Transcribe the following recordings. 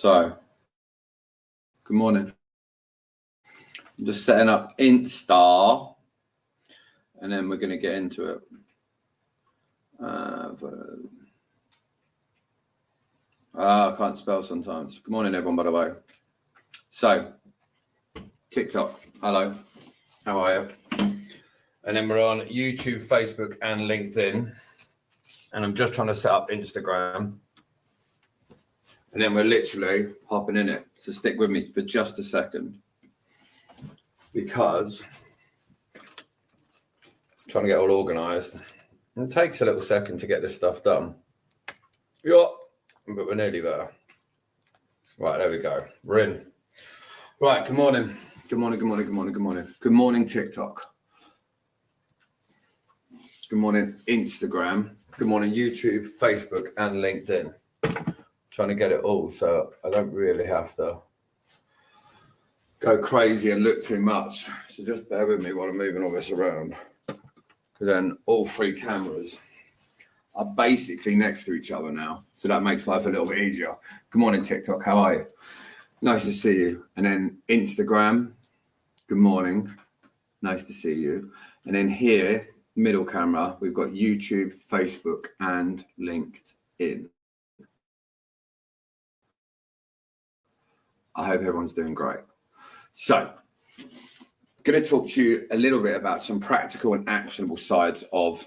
So, good morning. I'm just setting up Insta, and then we're going to get into it. I can't spell sometimes. Good morning, everyone, by the way. So, TikTok, hello, how are you? And then we're on YouTube, Facebook, and LinkedIn. And I'm just trying to set up Instagram. And then we're literally hopping in it. So stick with me for just a second. Because I'm trying to get all organized. It takes a little second to get this stuff done. Yeah, but we're nearly there. Right, there we go. We're in. Right, good morning. Good morning, good morning, good morning, good morning. Good morning, TikTok. Good morning, Instagram. Good morning, YouTube, Facebook, and LinkedIn. Trying to get it all so I don't really have to go crazy and look too much. So just bear with me while I'm moving all this around. Because then all three cameras are basically next to each other now. So that makes life a little bit easier. Good morning, TikTok. How are you? Nice to see you. And then Instagram. Good morning. Nice to see you. And then here, middle camera, we've got YouTube, Facebook, and LinkedIn. I hope everyone's doing great. So, I'm going to talk to you a little bit about some practical and actionable sides of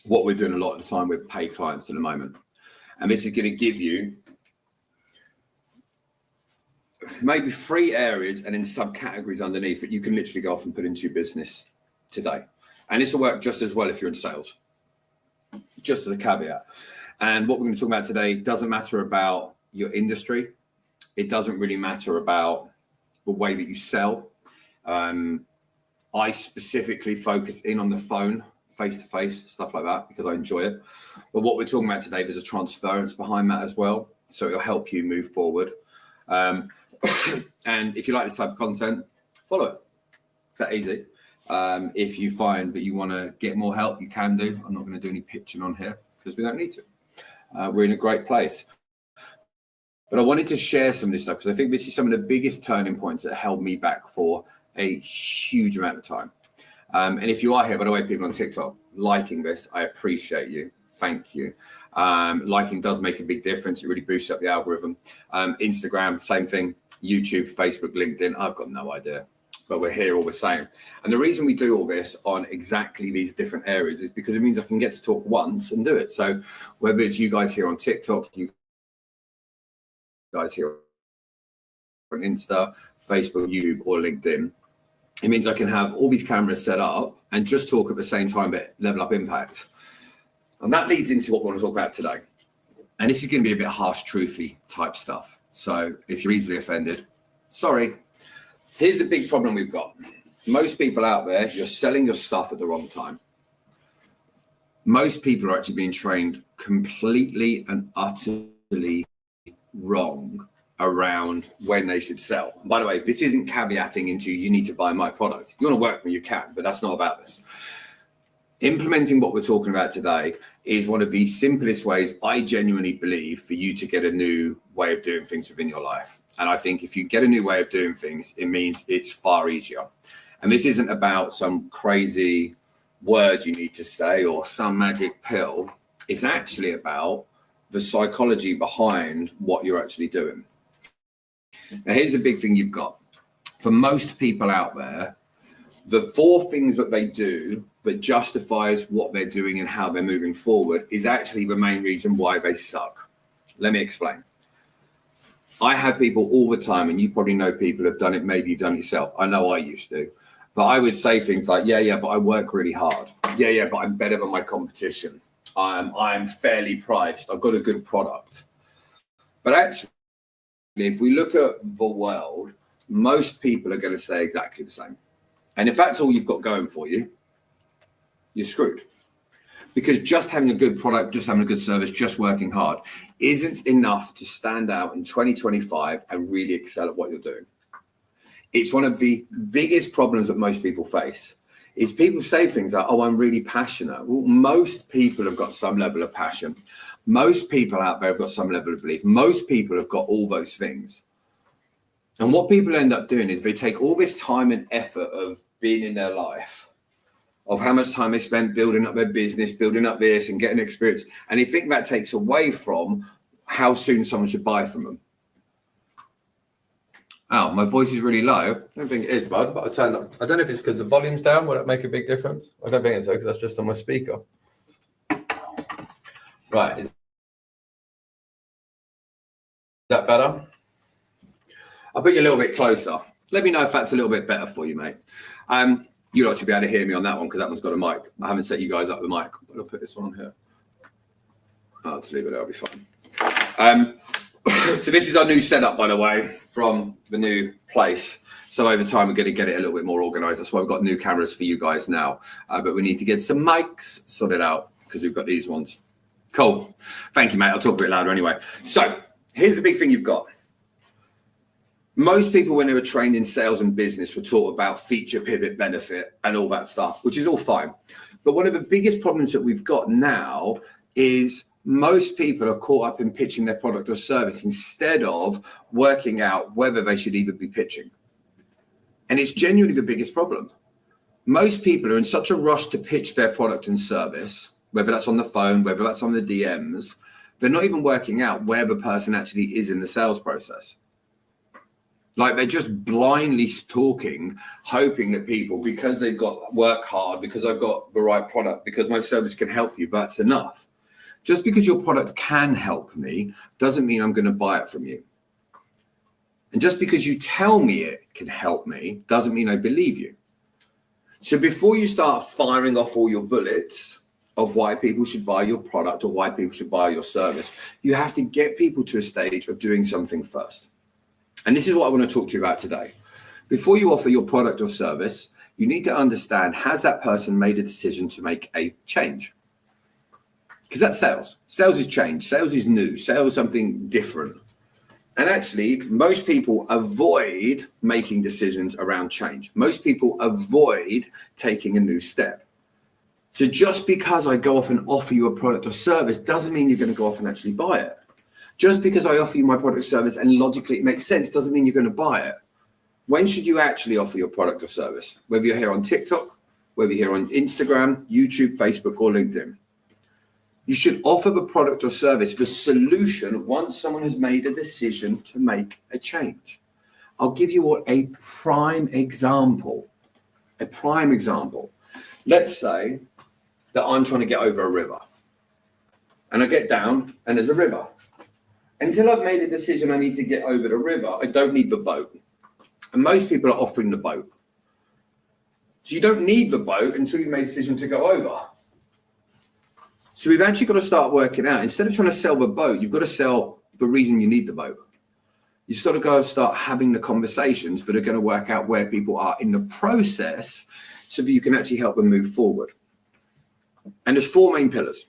what we're doing a lot of the time with paid clients at the moment. And this is going to give you maybe 3 areas and then subcategories underneath that you can literally go off and put into your business today. And this will work just as well if you're in sales, just as a caveat. And what we're going to talk about today doesn't matter about your industry. It doesn't really matter about the way that you sell. I specifically focus in on the phone, face-to-face, stuff like that, because I enjoy it. But what we're talking about today, there's a transference behind that as well. So it'll help you move forward. And if you like this type of content, follow it. It's that easy. If you find that you want to get more help, you can do. I'm not going to do any pitching on here because we don't need to. We're in a great place. But I wanted to share some of this stuff because I think this is some of the biggest turning points that held me back for a huge amount of time. And if you are here, by the way, people on TikTok, liking this, I appreciate you. Thank you. Liking does make a big difference. It really boosts up the algorithm. Instagram, same thing. YouTube, Facebook, LinkedIn, I've got no idea. But we're here all the same. And the reason we do all this on exactly these different areas is because it means I can get to talk once and do it. So whether it's you guys here on TikTok, you guys here on Insta, Facebook, YouTube, or LinkedIn, it means I can have all these cameras set up and just talk at the same time, but level up impact. And that leads into what we want to talk about today. And this is going to be a bit harsh, truthy type stuff. So if you're easily offended, sorry. Here's the big problem we've got. Most people out there, you're selling your stuff at the wrong time. Most people are actually being trained completely and utterly wrong around when they should sell. And by the way, this isn't caveating into you need to buy my product. If you want to work with me, you can, but that's not about this. Implementing what we're talking about today is one of the simplest ways I genuinely believe for you to get a new way of doing things within your life. And I think if you get a new way of doing things, it means it's far easier. And this isn't about some crazy word you need to say or some magic pill. It's actually about the psychology behind what you're actually doing. Now, here's the big thing you've got. For most people out there, the 4 things that they do that justifies what they're doing and how they're moving forward is actually the main reason why they suck. Let me explain. I have people all the time, and you probably know people have done it. Maybe you've done it yourself. I know I used to. But I would say things like, yeah, but I work really hard. Yeah, but I'm better than my competition. I'm fairly priced. I've got a good product. But actually, if we look at the world, most people are going to say exactly the same. And if that's all you've got going for you, you're screwed. Because just having a good product, just having a good service, just working hard isn't enough to stand out in 2025 and really excel at what you're doing. It's one of the biggest problems that most people face is people say things like, oh, I'm really passionate. Well, most people have got some level of passion, Most people out there have got some level of belief. Most people have got all those things. And what people end up doing is they take all this time and effort of being in their life, of how much time they spent building up their business, building up this and getting experience. And they think that takes away from how soon someone should buy from them. Oh, my voice is really low. I don't think it is, bud, but I turned up. I don't know if it's because the volume's down. Will it make a big difference? I don't think it's so, because that's just on my speaker. Right. Is that better? I'll put you a little bit closer. Let me know if that's a little bit better for you, mate. You'll actually be able to hear me on that one because that one's got a mic. I haven't set you guys up the mic, but I'll put this one on here. Oh, just leave it there, I'll be fine. So this is our new setup, by the way, from the new place. So over time, we're going to get it a little bit more organized. That's why we've got new cameras for you guys now. But we need to get some mics sorted out because we've got these ones. Cool. Thank you, mate. I'll talk a bit louder anyway. So here's the big thing you've got. Most people, when they were trained in sales and business, were taught about feature, pivot, benefit, and all that stuff, which is all fine. But one of the biggest problems that we've got now is most people are caught up in pitching their product or service instead of working out whether they should even be pitching. And it's genuinely the biggest problem. Most people are in such a rush to pitch their product and service, whether that's on the phone, whether that's on the DMs, they're not even working out where the person actually is in the sales process. Like they're just blindly talking, hoping that people, because they've got work hard, because I've got the right product, because my service can help you, that's enough. Just because your product can help me doesn't mean I'm going to buy it from you. And just because you tell me it can help me doesn't mean I believe you. So before you start firing off all your bullets of why people should buy your product or why people should buy your service, you have to get people to a stage of doing something first. And this is what I want to talk to you about today. Before you offer your product or service, you need to understand, has that person made a decision to make a change? Because that's sales. Sales is change. Sales is new. Sales is something different. And actually, most people avoid making decisions around change. Most people avoid taking a new step. So just because I go off and offer you a product or service doesn't mean you're going to go off and actually buy it. Just because I offer you my product or service and logically it makes sense doesn't mean you're going to buy it. When should you actually offer your product or service? Whether you're here on TikTok, whether you're here on Instagram, YouTube, Facebook, or LinkedIn. You should offer the product or service, the solution, once someone has made a decision to make a change. I'll give you a prime example. A prime example. Let's say that I'm trying to get over a river. And I get down and there's a river. Until I've made a decision I need to get over the river, I don't need the boat. And most people are offering the boat. So you don't need the boat until you've made a decision to go over. So we've actually got to start working out, instead of trying to sell the boat, you've got to sell the reason you need the boat. You sort of got to start having the conversations that are going to work out where people are in the process so that you can actually help them move forward. And there's 4 main pillars.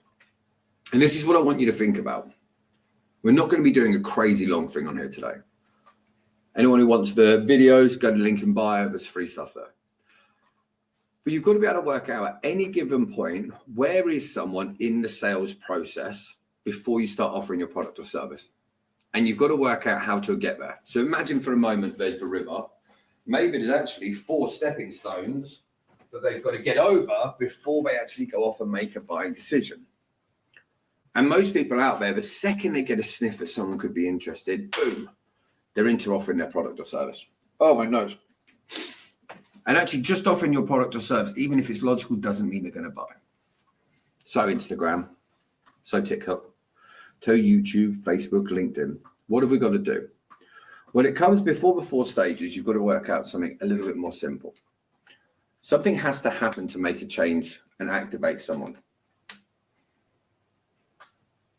And this is what I want you to think about. We're not going to be doing a crazy long thing on here today. Anyone who wants the videos, go to link in bio, there's free stuff there. But you've got to be able to work out at any given point, where is someone in the sales process before you start offering your product or service? And you've got to work out how to get there. So imagine for a moment, there's the river. Maybe there's actually 4 stepping stones that they've got to get over before they actually go off and make a buying decision. And most people out there, the second they get a sniff that someone could be interested, boom, they're into offering their product or service. Oh, my nose. And actually just offering your product or service, even if it's logical, doesn't mean they're going to buy. So Instagram, so TikTok, so YouTube, Facebook, LinkedIn. What have we got to do? When it comes before the 4 stages, you've got to work out something a little bit more simple. Something has to happen to make a change and activate someone.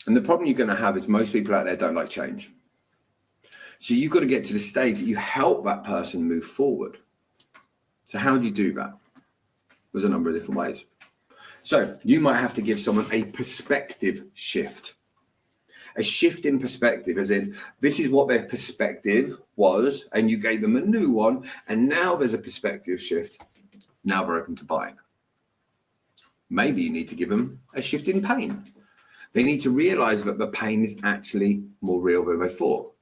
And the problem you're going to have is most people out there don't like change. So you've got to get to the stage that you help that person move forward. So how do you do that? There's a number of different ways. So you might have to give someone a perspective shift. A shift in perspective, as in, this is what their perspective was, and you gave them a new one, and now there's a perspective shift. Now they're open to buying. Maybe you need to give them a shift in pain. They need to realize that the pain is actually more real than they thought,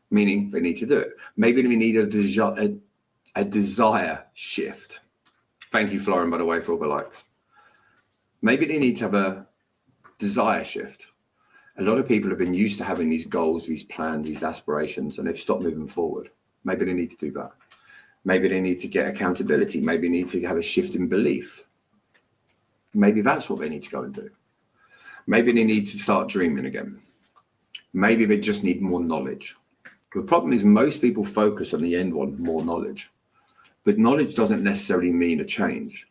meaning they need to do it. Maybe they need a desire shift. Thank you, Florin, by the way, for all the likes. Maybe they need to have a desire shift. A lot of people have been used to having these goals, these plans, these aspirations, and they've stopped moving forward. Maybe they need to do that. Maybe they need to get accountability. Maybe they need to have a shift in belief. Maybe that's what they need to go and do. Maybe they need to start dreaming again. Maybe they just need more knowledge. The problem is most people focus on the end one, more knowledge. But knowledge doesn't necessarily mean a change.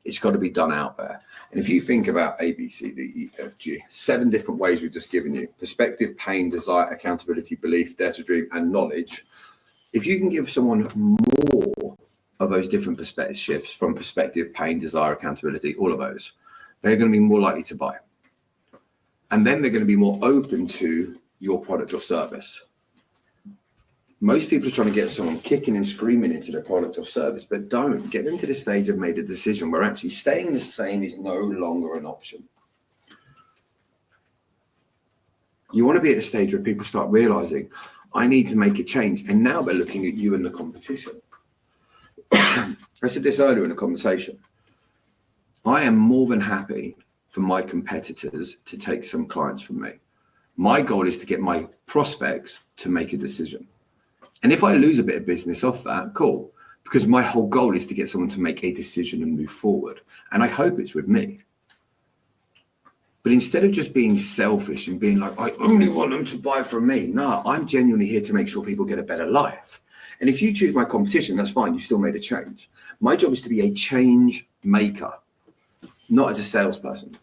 It's got to be done out there. And if you think about A, B, C, D, E, F, G, 7 different ways we've just given you: perspective, pain, desire, accountability, belief, dare to dream, and knowledge. If you can give someone more of those different perspective shifts from perspective, pain, desire, accountability, all of those, they're going to be more likely to buy. And then they're going to be more open to your product or service. Most people are trying to get someone kicking and screaming into their product or service, but don't get them to the stage of made a decision where actually staying the same is no longer an option. You want to be at a stage where people start realizing, I need to make a change. And now they're looking at you and the competition. I said this earlier in a conversation. I am more than happy for my competitors to take some clients from me. My goal is to get my prospects to make a decision. And if I lose a bit of business off that, cool. Because my whole goal is to get someone to make a decision and move forward. And I hope it's with me. But instead of just being selfish and being like, I only want them to buy from me. No, I'm genuinely here to make sure people get a better life. And if you choose my competition, that's fine. You still made a change. My job is to be a change maker, not as a salesperson.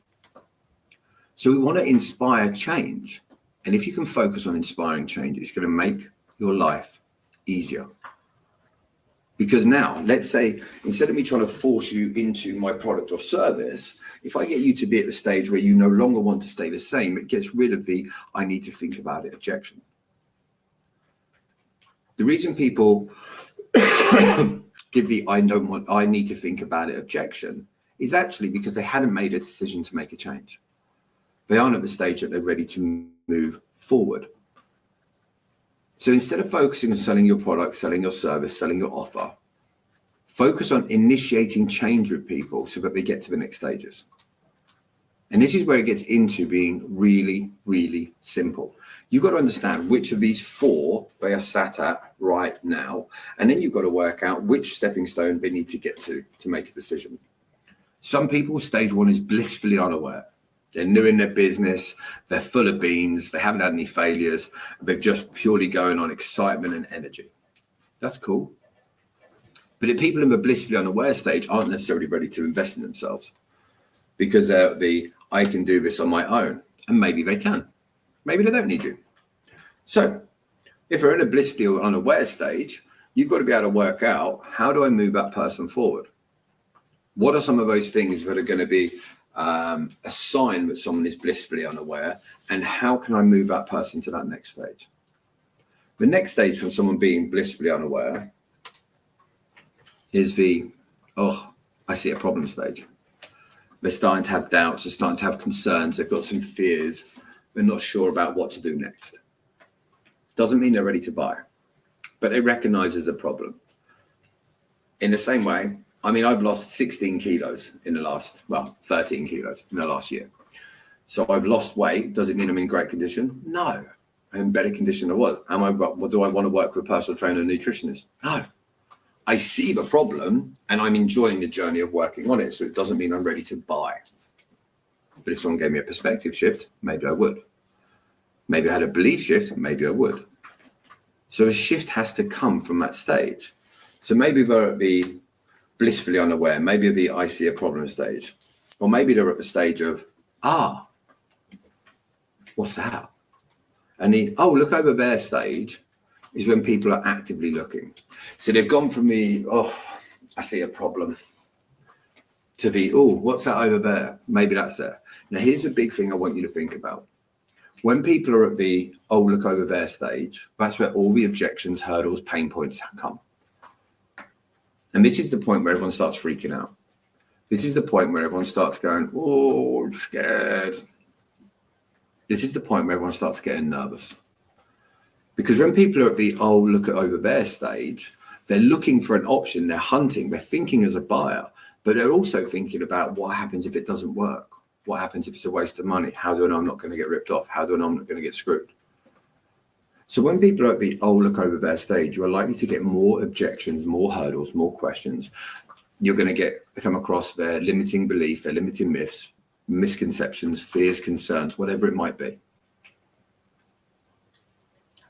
So we want to inspire change. And if you can focus on inspiring change, it's going to make your life easier. Because now, let's say, instead of me trying to force you into my product or service, if I get you to be at the stage where you no longer want to stay the same, it gets rid of the I need to think about it objection. The reason people give the I need to think about it objection is actually because they hadn't made a decision to make a change. They aren't at the stage that they're ready to move forward. So instead of focusing on selling your product, selling your service, selling your offer, focus on initiating change with people so that they get to the next stages. And this is where it gets into being really, really simple. You've got to understand which of these 4 they are sat at right now. And then you've got to work out which stepping stone they need to get to make a decision. Some people, stage 1 is blissfully unaware. They're new in their business. They're full of beans. They haven't had any failures. They're just purely going on excitement and energy. That's cool. But if people in the blissfully unaware stage aren't necessarily ready to invest in themselves because they're I can do this on my own. And maybe they can. Maybe they don't need you. So if they're in a blissfully unaware stage, you've got to be able to work out, how do I move that person forward? What are some of those things that are going to be a sign that someone is blissfully unaware, and how can I move that person to that next stage? The next stage from someone being blissfully unaware is I see a problem stage. They're starting to have doubts, they're starting to have concerns, they've got some fears, they're not sure about what to do next. Doesn't mean they're ready to buy, but they recognize there's a problem. In the same way, I've lost 16 kilos in the last, 13 kilos in the last year. So I've lost weight. Does it mean I'm in great condition? No. I'm in better condition than I was. Do I want to work with a personal trainer and nutritionist? No. I see the problem and I'm enjoying the journey of working on it. So it doesn't mean I'm ready to buy. But if someone gave me a perspective shift, maybe I would. Maybe I had a belief shift, maybe I would. So a shift has to come from that stage. So maybe they're at the blissfully unaware, maybe at the I see a problem stage, or maybe they're at the stage of, what's that? And the, look over there stage is when people are actively looking. So they've gone from the, I see a problem, to the, what's that over there? Maybe that's there. Now, here's a big thing I want you to think about. When people are at the, look over there stage, that's where all the objections, hurdles, pain points come. And this is the point where everyone starts freaking out. This is the point where everyone starts going, I'm scared. This is the point where everyone starts getting nervous. Because when people are at the, oh, look at over there stage, they're looking for an option, they're hunting, they're thinking as a buyer, but they're also thinking about what happens if it doesn't work? What happens if it's a waste of money? How do I know I'm not going to get ripped off? How do I know I'm not going to get screwed? So when people are at the, oh, look over there stage, you are likely to get more objections, more hurdles, more questions. You're going to come across their limiting belief, their limiting myths, misconceptions, fears, concerns, whatever it might be.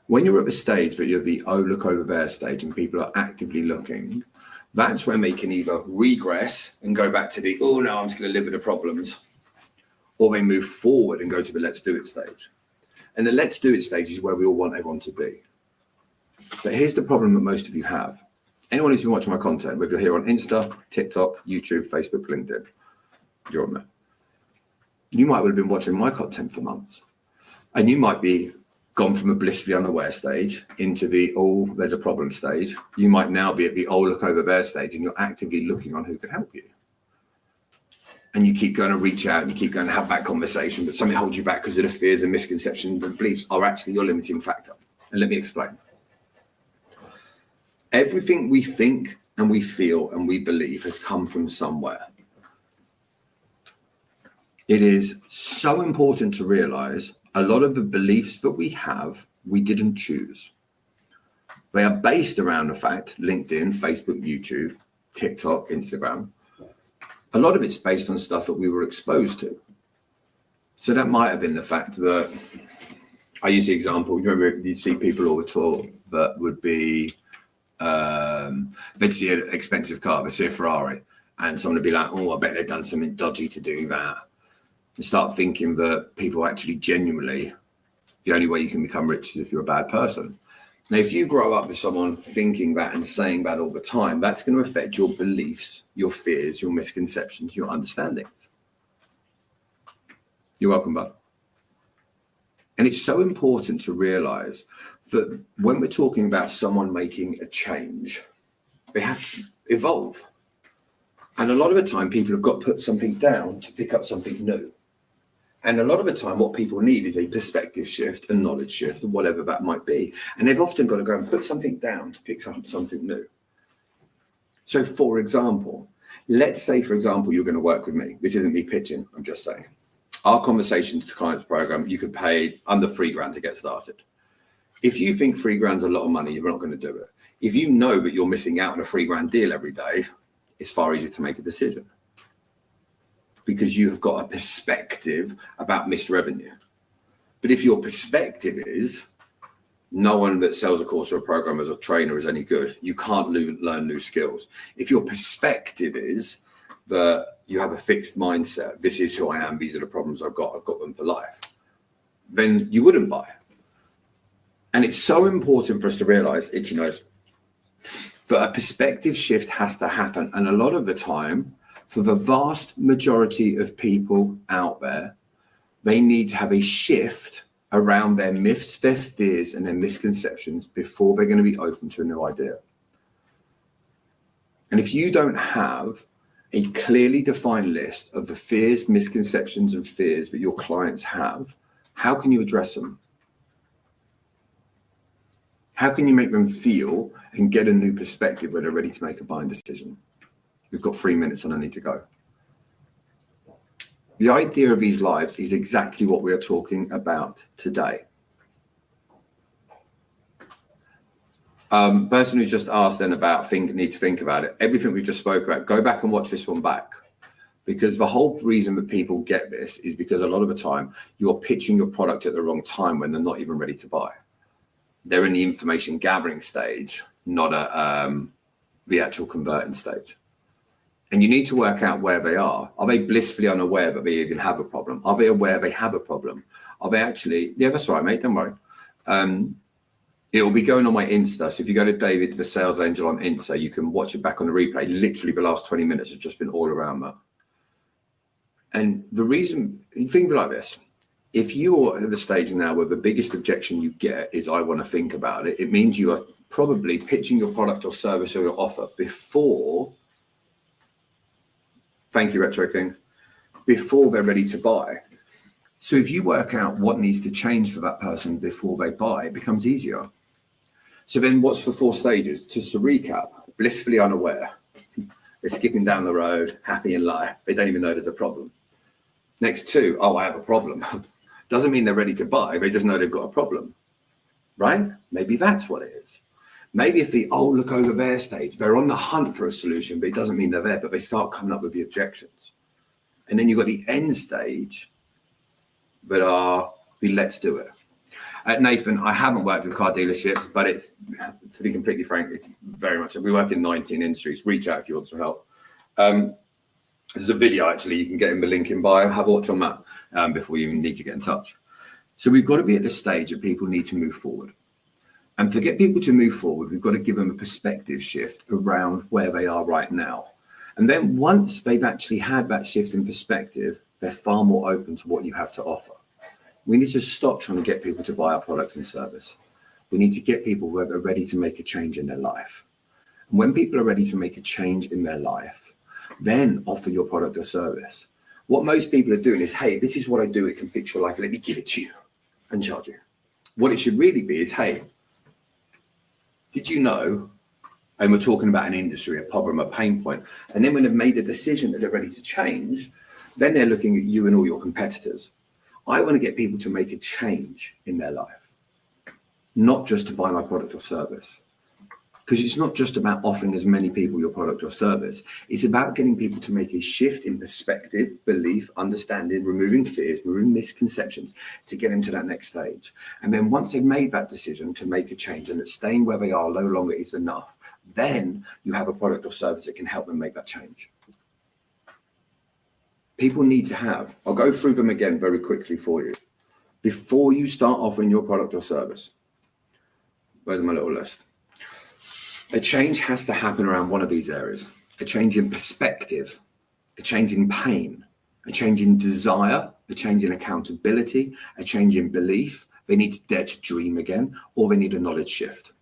When you're at the stage that you're the, oh, look over there stage and people are actively looking, that's when they can either regress and go back to the, oh, no, I'm just going to live with the problems, or they move forward and go to the let's do it stage. And the let's do it stage is where we all want everyone to be. But here's the problem that most of you have. Anyone who's been watching my content, whether you're here on Insta, TikTok, YouTube, Facebook, LinkedIn, you're on there. You might well have been watching my content for months. And you might be gone from a blissfully unaware stage into the, oh, there's a problem stage. You might now be at the, oh, look over there stage, and you're actively looking on who can help you. And you keep going to reach out and you keep going to have that conversation, but something holds you back because of the fears and misconceptions and beliefs are actually your limiting factor. And let me explain. Everything we think and we feel and we believe has come from somewhere. It is so important to realize a lot of the beliefs that we have, we didn't choose. They are based around the fact, LinkedIn, Facebook, YouTube, TikTok, Instagram. A lot of it's based on stuff that we were exposed to. So that might have been the fact that, I use the example, you remember you'd see people all the time that would be, they'd see an expensive car, they'd see a Ferrari, and someone would be like, oh, I bet they've done something dodgy to do that. And start thinking that people actually genuinely, the only way you can become rich is if you're a bad person. Now, if you grow up with someone thinking that and saying that all the time, that's going to affect your beliefs, your fears, your misconceptions, your understandings. You're welcome, bud. And it's so important to realize that when we're talking about someone making a change, they have to evolve. And a lot of the time, people have got to put something down to pick up something new. And a lot of the time, what people need is a perspective shift, a knowledge shift, whatever that might be. And they've often got to go and put something down to pick up something new. So, for example, let's say, for example, you're going to work with me. This isn't me pitching, I'm just saying. Our Conversations to Clients program, you could pay under $3,000 to get started. If you think $3,000 is a lot of money, you're not going to do it. If you know that you're missing out on a $3,000 deal every day, it's far easier to make a decision, because you have got a perspective about missed revenue. But if your perspective is no one that sells a course or a program as a trainer is any good, you can't learn new skills. If your perspective is that you have a fixed mindset, this is who I am, these are the problems I've got them for life, then you wouldn't buy. And it's so important for us to realize, itchy nose, that a perspective shift has to happen. And a lot of the time, for the vast majority of people out there, they need to have a shift around their myths, their fears, and their misconceptions before they're going to be open to a new idea. And if you don't have a clearly defined list of the fears, misconceptions, and fears that your clients have, how can you address them? How can you make them feel and get a new perspective when they're ready to make a buying decision? We've got 3 minutes and I need to go. The idea of these lives is exactly what we are talking about today. Person who's just asked then about need to think about it. Everything we just spoke about, go back and watch this one back. Because the whole reason that people get this is because a lot of the time you're pitching your product at the wrong time when they're not even ready to buy. They're in the information gathering stage, not at the actual converting stage. And you need to work out where they are. Are they blissfully unaware that they even have a problem? Are they aware they have a problem? Are they actually, yeah, that's right, mate, don't worry. It will be going on my Insta. So if you go to David, the Sales Angel on Insta, you can watch it back on the replay. Literally the last 20 minutes has just been all around that. And the reason, think like this, if you're at the stage now where the biggest objection you get is, I want to think about it, it means you are probably pitching your product or service or your offer before, thank you, Retro King, before they're ready to buy. So if you work out what needs to change for that person before they buy, it becomes easier. So then what's the 4 stages? Just to recap: blissfully unaware. They're skipping down the road, happy in life. They don't even know there's a problem. Next 2, oh, I have a problem. Doesn't mean they're ready to buy. They just know they've got a problem, right? Maybe that's what it is. Maybe if the, oh, look over there stage, they're on the hunt for a solution, but it doesn't mean they're there, but they start coming up with the objections. And then you've got the end stage that are the let's do it. At Nathan, I haven't worked with car dealerships, but it's, to be completely frank, it's very much, we work in 19 industries. Reach out if you want some help. There's a video, actually, you can get in the link in bio. Have a watch on that before you even need to get in touch. So we've got to be at the stage that people need to move forward. And to get people to move forward, we've got to give them a perspective shift around where they are right now. And then once they've actually had that shift in perspective, they're far more open to what you have to offer. We need to stop trying to get people to buy our product and service. We need to get people where they're ready to make a change in their life. And when people are ready to make a change in their life, then offer your product or service. What most people are doing is, hey, this is what I do. It can fix your life. Let me give it to you and charge you. What it should really be is, hey, did you know, and we're talking about an industry, a problem, a pain point, and then when they've made a decision that they're ready to change, then they're looking at you and all your competitors. I want to get people to make a change in their life, not just to buy my product or service. Because it's not just about offering as many people your product or service. It's about getting people to make a shift in perspective, belief, understanding, removing fears, removing misconceptions to get them to that next stage. And then once they've made that decision to make a change and that staying where they are no longer is enough, then you have a product or service that can help them make that change. People need to have, I'll go through them again very quickly for you. Before you start offering your product or service, where's my little list? A change has to happen around one of these areas: a change in perspective, a change in pain, a change in desire, a change in accountability, a change in belief. They need to dare to dream again, or they need a knowledge shift.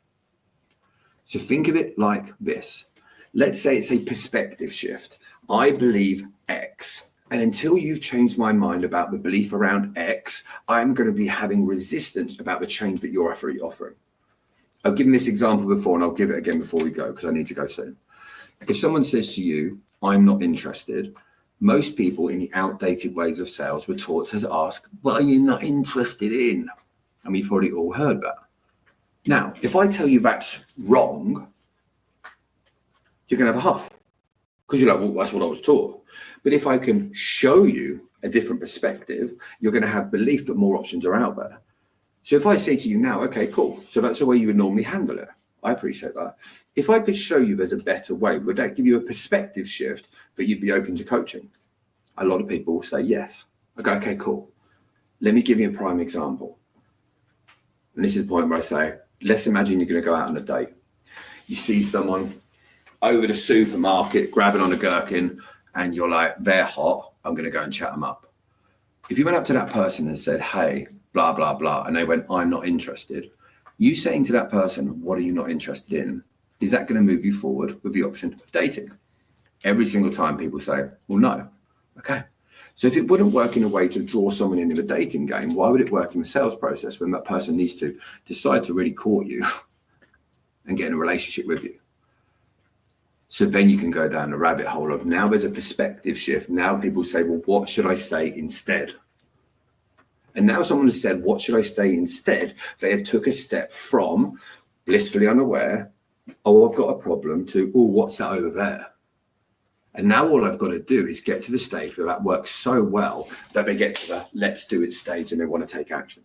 So think of it like this. Let's say it's a perspective shift. I believe X. And until you've changed my mind about the belief around X, I'm going to be having resistance about the change that you're offering. I've given this example before, and I'll give it again before we go because I need to go soon. If someone says to you, I'm not interested, most people in the outdated ways of sales were taught to ask, what are you not interested in? And we've already all heard that. Now, if I tell you that's wrong, you're going to have a huff because you're like, well, that's what I was taught. But if I can show you a different perspective, you're going to have belief that more options are out there. So if I say to you now, okay, cool. So that's the way you would normally handle it. I appreciate that. If I could show you there's a better way, would that give you a perspective shift that you'd be open to coaching? A lot of people will say yes. I go, okay, cool. Let me give you a prime example. And this is the point where I say, let's imagine you're going to go out on a date. You see someone over the supermarket grabbing on a gherkin and you're like, they're hot. I'm going to go and chat them up. If you went up to that person and said, hey, blah, blah, blah, and they went, I'm not interested. You saying to that person, what are you not interested in? Is that going to move you forward with the option of dating? Every single time people say, well, no. Okay. So if it wouldn't work in a way to draw someone into the dating game, why would it work in the sales process when that person needs to decide to really court you and get in a relationship with you? So then you can go down the rabbit hole of now there's a perspective shift. Now people say, well, what should I say instead? And now someone has said, what should I say instead? They have took a step from blissfully unaware, oh, I've got a problem, to, oh, what's that over there? And now all I've got to do is get to the stage where that works so well that they get to the let's do it stage and they want to take action.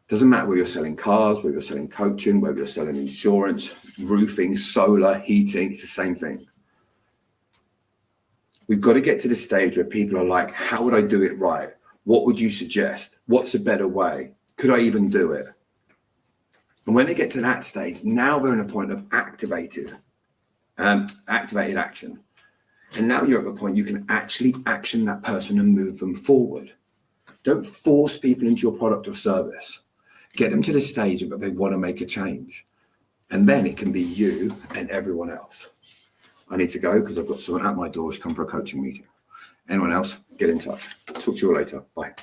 Doesn't matter whether you're selling cars, whether you're selling coaching, whether you're selling insurance, roofing, solar, heating, it's the same thing. We've got to get to the stage where people are like, how would I do it right? What would you suggest? What's a better way? Could I even do it? And when they get to that stage, now they're in a point of activated action. And now you're at the point you can actually action that person and move them forward. Don't force people into your product or service. Get them to the stage of that they want to make a change. And then it can be you and everyone else. I need to go because I've got someone at my door who's come for a coaching meeting. Anyone else, get in touch. Talk to you all later. Bye.